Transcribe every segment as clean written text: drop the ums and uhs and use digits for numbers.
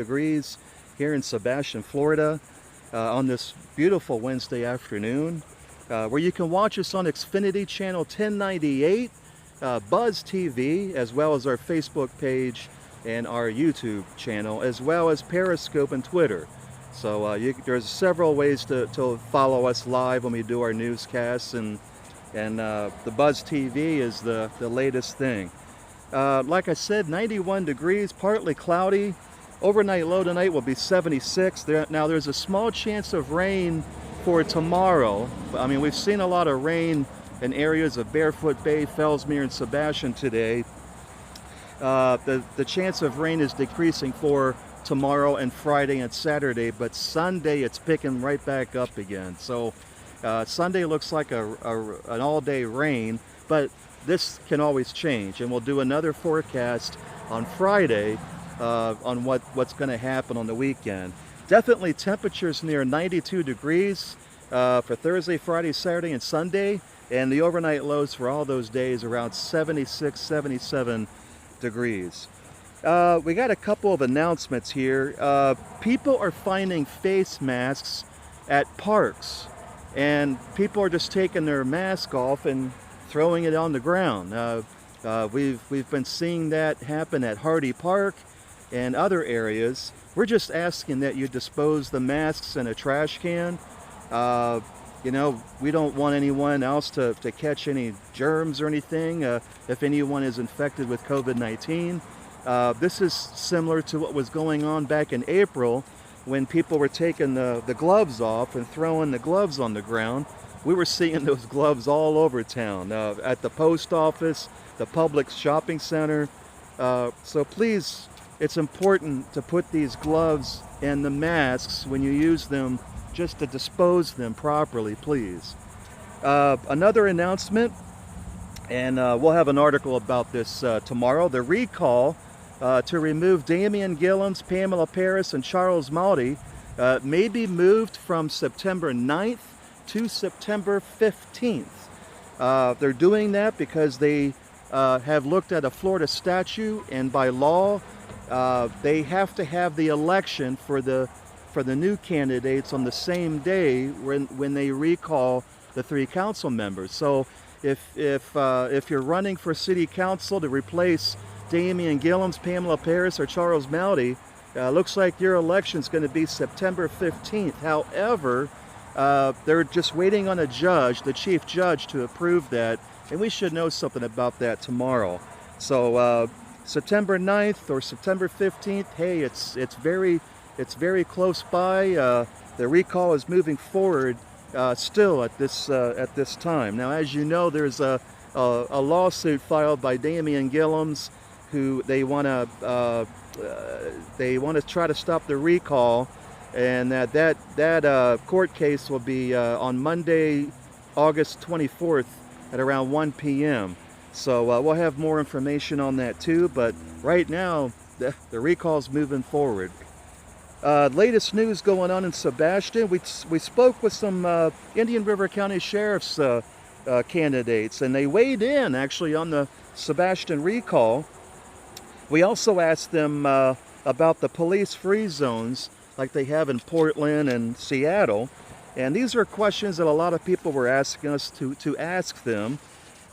degrees here in Sebastian, Florida, on this beautiful Wednesday afternoon, where you can watch us on Xfinity channel 1098, Buzz TV, as well as our Facebook page and our YouTube channel, as well as Periscope and Twitter. So there's several ways to follow us live when we do our newscasts, and the Buzz TV is the latest thing. Like I said, 91 degrees, partly cloudy. Overnight low tonight will be 76. Now there's a small chance of rain for tomorrow. I mean, we've seen a lot of rain in areas of Barefoot Bay, Fellsmere, and Sebastian today. The chance of rain is decreasing for tomorrow and Friday and Saturday, but Sunday it's picking right back up again. So Sunday looks like an all-day rain, but this can always change, and we'll do another forecast on Friday on what's going to happen on the weekend. Definitely temperatures near 92 degrees for Thursday, Friday, Saturday, and Sunday, and the overnight lows for all those days around 76, 77 degrees. We got a couple of announcements here. People are finding face masks at parks, and people are just taking their mask off and throwing it on the ground. We've been seeing that happen at Hardy Park and other areas. We're just asking that you dispose the masks in a trash can. You know, we don't want anyone else to catch any germs or anything if anyone is infected with COVID-19. This is similar to what was going on back in April when people were taking the gloves off and throwing the gloves on the ground. We were seeing those gloves all over town, at the post office, the Publix shopping center. So please, it's important to put these gloves and the masks when you use them, just to dispose them properly, please. Another announcement, and we'll have an article about this tomorrow. The recall to remove Damian Gillums, Pamela Paris, and Charles Malty may be moved from September 9th to September 15th. They're doing that because they have looked at a Florida statute, and by law they have to have the election for the new candidates on the same day when they recall the 3 council members. So if you're running for city council to replace Damian Gillums, Pamela Paris, or Charles Malty, looks like your election's going to be September 15th. However, they're just waiting on a judge, the chief judge, to approve that, and we should know something about that tomorrow. So September 9th or September 15th, hey, it's very close by. The recall is moving forward still at this time. Now, as you know, there's a lawsuit filed by Damian Gillums, who they want to try to stop the recall, and that court case will be on Monday, August 24th at around 1 p.m. So we'll have more information on that too, but right now the recall's moving forward. Latest news going on in Sebastian. We spoke with some Indian River County Sheriff's candidates, and they weighed in actually on the Sebastian recall. We also asked them about the police-free zones like they have in Portland and Seattle. And these are questions that a lot of people were asking us to ask them.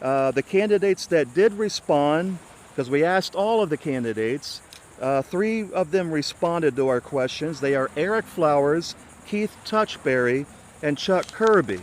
The candidates that did respond, because we asked all of the candidates, 3 of them responded to our questions. They are Eric Flowers, Keith Touchberry, and Chuck Kirby.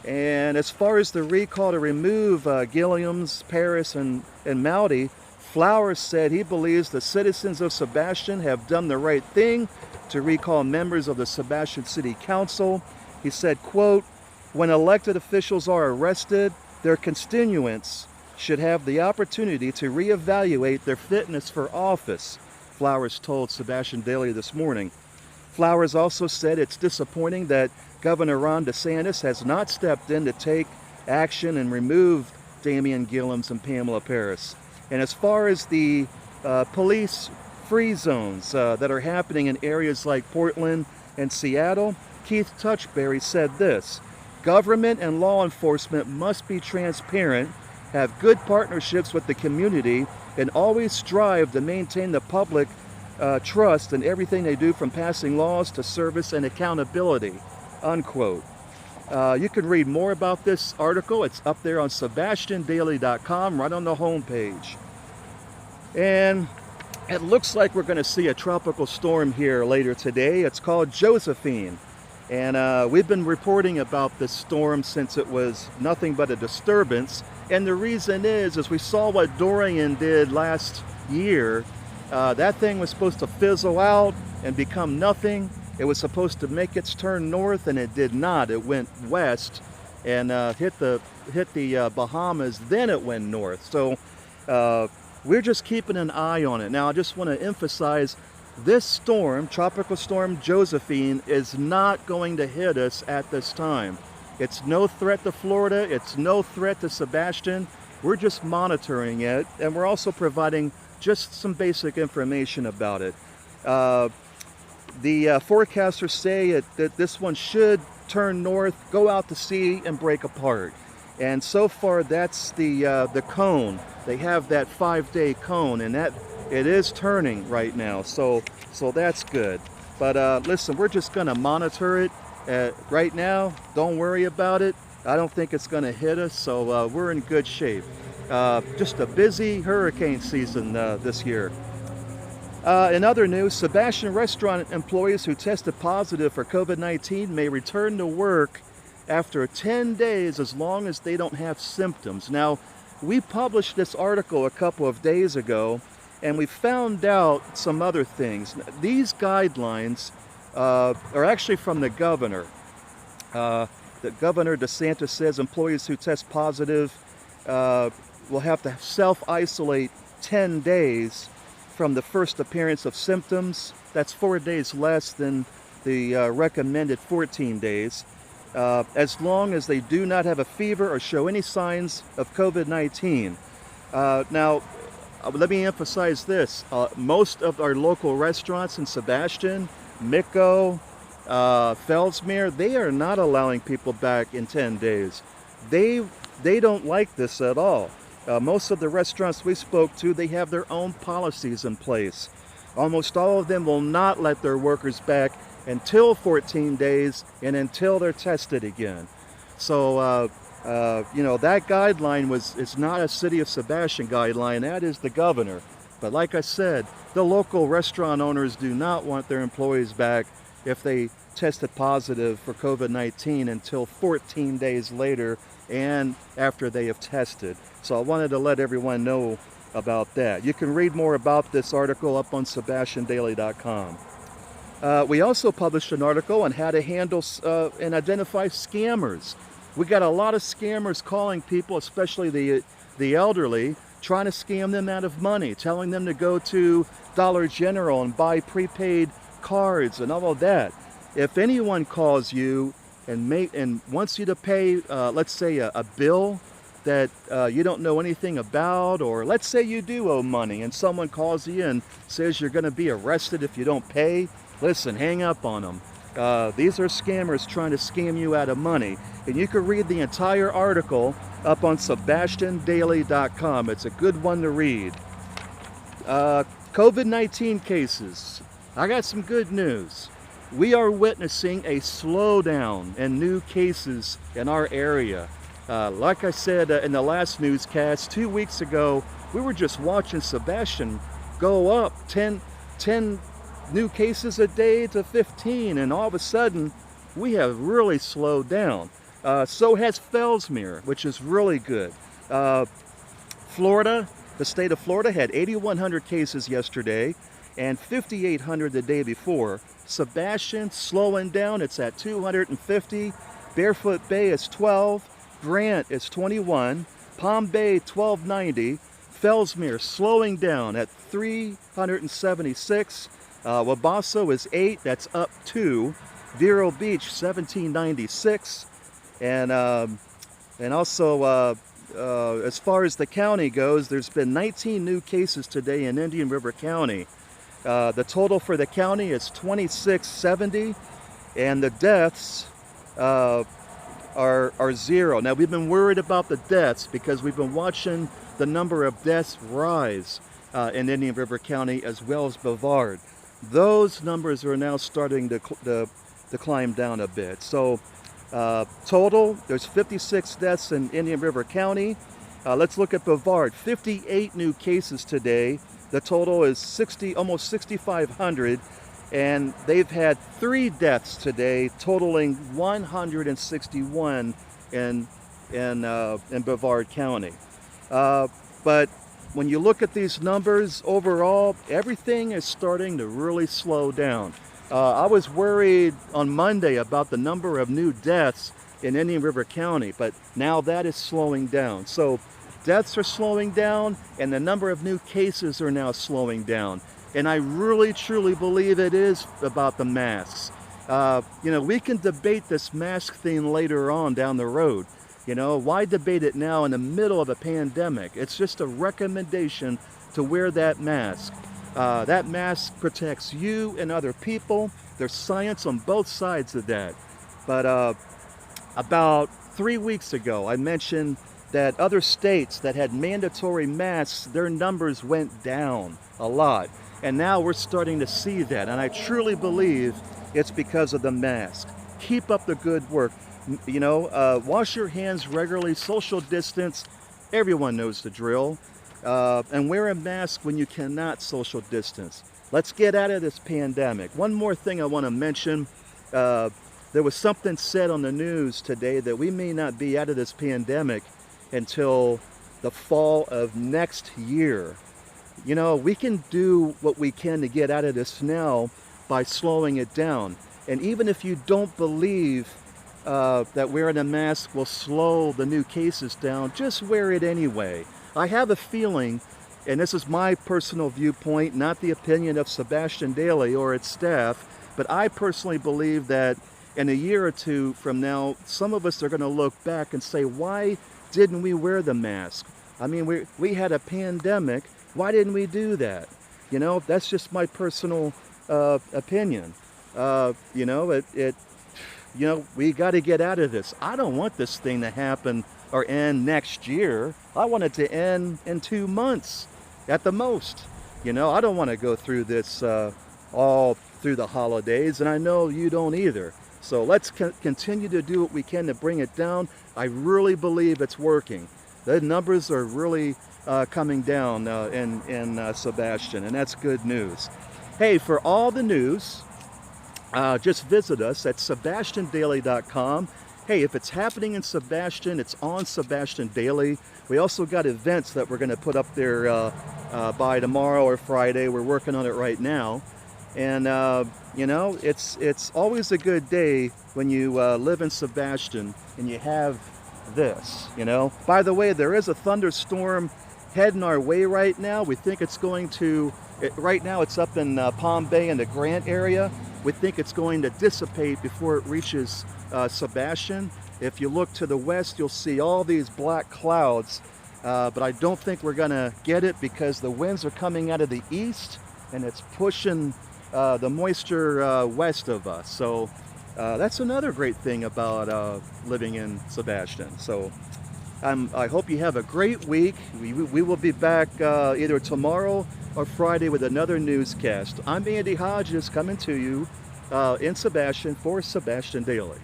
And as far as the recall to remove Gilliams, Paris, and Malty, Flowers said he believes the citizens of Sebastian have done the right thing to recall members of the Sebastian City Council. He said, quote, "When elected officials are arrested, their constituents should have the opportunity to reevaluate their fitness for office," Flowers told Sebastian Daily this morning. Flowers also said it's disappointing that Governor Ron DeSantis has not stepped in to take action and remove Damian Gillums and Pamela Paris. And as far as the police-free zones that are happening in areas like Portland and Seattle, Keith Touchberry said this: "Government and law enforcement must be transparent, have good partnerships with the community, and always strive to maintain the public trust in everything they do, from passing laws to service and accountability, unquote. You can read more about this article. It's up there on sebastiandaily.com, right on the homepage. And it looks like we're going to see a tropical storm here later today. It's called Josephine. And we've been reporting about this storm since it was nothing but a disturbance. And the reason is we saw what Dorian did last year. That thing was supposed to fizzle out and become nothing. It was supposed to make its turn north, and it did not. It went west and hit the Bahamas. Then it went north. So we're just keeping an eye on it. Now, I just want to emphasize, this storm, Tropical Storm Josephine, is not going to hit us at this time. It's no threat to Florida. It's no threat to Sebastian. We're just monitoring it, and we're also providing just some basic information about it. The forecasters say that this one should turn north, go out to sea, and break apart. And so far, that's the cone. They have that 5-day cone, and that it is turning right now. So that's good. But listen, we're just going to monitor it right now. Don't worry about it. I don't think it's going to hit us, so we're in good shape. Just a busy hurricane season this year. In other news, Sebastian restaurant employees who tested positive for COVID-19 may return to work after 10 days as long as they don't have symptoms. Now, we published this article a couple of days ago, and we found out some other things. These guidelines are actually from the governor. The Governor DeSantis says employees who test positive will have to self-isolate 10 days from the first appearance of symptoms. That's 4 days less than the recommended 14 days. As long as they do not have a fever or show any signs of COVID-19. Now, let me emphasize this. Most of our local restaurants in Sebastian, Micco, Fellsmere, they are not allowing people back in 10 days. They don't like this at all. Most of the restaurants we spoke to, they have their own policies in place. Almost all of them will not let their workers back until 14 days and until they're tested again. So, you know, that guideline is not a City of Sebastian guideline. That is the governor. But like I said, the local restaurant owners do not want their employees back if they tested positive for COVID-19 until 14 days later and after they have tested. So I wanted to let everyone know about that. You can read more about this article up on sebastiandaily.com. We also published an article on how to handle and identify scammers. We got a lot of scammers calling people, especially the elderly, trying to scam them out of money, telling them to go to Dollar General and buy prepaid cards and all of that. If anyone calls you and wants you to pay, let's say a bill that you don't know anything about, or let's say you do owe money and someone calls you and says you're going to be arrested if you don't pay, listen, hang up on them. These are scammers trying to scam you out of money. And you can read the entire article up on sebastiandaily.com. It's a good one to read. COVID-19 cases. I got some good news. We are witnessing a slowdown in new cases in our area. Like I said in the last newscast, 2 weeks ago, we were just watching Sebastian go up 10 new cases a day to 15, and all of a sudden, we have really slowed down. So has Fellsmere, which is really good. Florida, the state of Florida had 8,100 cases yesterday and 5,800 the day before. Sebastian slowing down, it's at 250. Barefoot Bay is 12. Grant is 21. Palm Bay 1290. Fellsmere slowing down at 376. Wabasso is 8, that's up 2. Vero Beach 1796. And also as far as the county goes, there's been 19 new cases today in Indian River County. The total for the county is 2670, and the deaths are 0. Now, we've been worried about the deaths because we've been watching the number of deaths rise. in Indian River County, as well as Brevard. Those numbers are now starting to climb down a bit. So total, there's 56 deaths in Indian River County. Let's look at Brevard. 58 new cases today. The total is almost 6,500, and they've had 3 deaths today, totaling 161 in Brevard County. But when you look at these numbers overall, everything is starting to really slow down. I was worried on Monday about the number of new deaths in Indian River County, but now that is slowing down. So deaths are slowing down, and the number of new cases are now slowing down. And I really, truly believe it is about the masks. We can debate this mask thing later on down the road. Why debate it now in the middle of a pandemic? It's just a recommendation to wear that mask. That mask protects you and other people. There's science on both sides of that. But about 3 weeks ago, I mentioned that other states that had mandatory masks, their numbers went down a lot. And now we're starting to see that. And I truly believe it's because of the mask. Keep up the good work. Wash your hands regularly, social distance. Everyone knows the drill. And wear a mask when you cannot social distance. Let's get out of this pandemic. One more thing I want to mention. There was something said on the news today that we may not be out of this pandemic until the fall of next year. We can do what we can to get out of this now by slowing it down. And even if you don't believe that wearing a mask will slow the new cases down, just wear it anyway. I have a feeling, and this is my personal viewpoint, not the opinion of Sebastian Daly or its staff, but I personally believe that in a year or two from now, some of us are going to look back and say, why didn't we wear the mask? I mean, we had a pandemic. Why didn't we do that? That's just my personal opinion. We got to get out of this. I don't want this thing to happen or end next year. I want it to end in 2 months at the most. I don't want to go through this all through the holidays, and I know you don't either. So let's continue to do what we can to bring it down. I really believe it's working. The numbers are really coming down in Sebastian, and that's good news. Hey, for all the news, just visit us at sebastiandaily.com. Hey, if it's happening in Sebastian, it's on Sebastian Daily. We also got events that we're going to put up there by tomorrow or Friday. We're working on it right now. And, it's always a good day when you live in Sebastian and you have this, By the way, there is a thunderstorm heading our way right now. We think it's going to, right now it's up in Palm Bay in the Grant area. We think it's going to dissipate before it reaches Sebastian. If you look to the west, you'll see all these black clouds, but I don't think we're going to get it because the winds are coming out of the east and it's pushing the moisture west of us. So that's another great thing about living in Sebastian. So I hope you have a great week. We will be back either tomorrow or Friday with another newscast. I'm Andy Hodges coming to you in Sebastian for Sebastian Daily.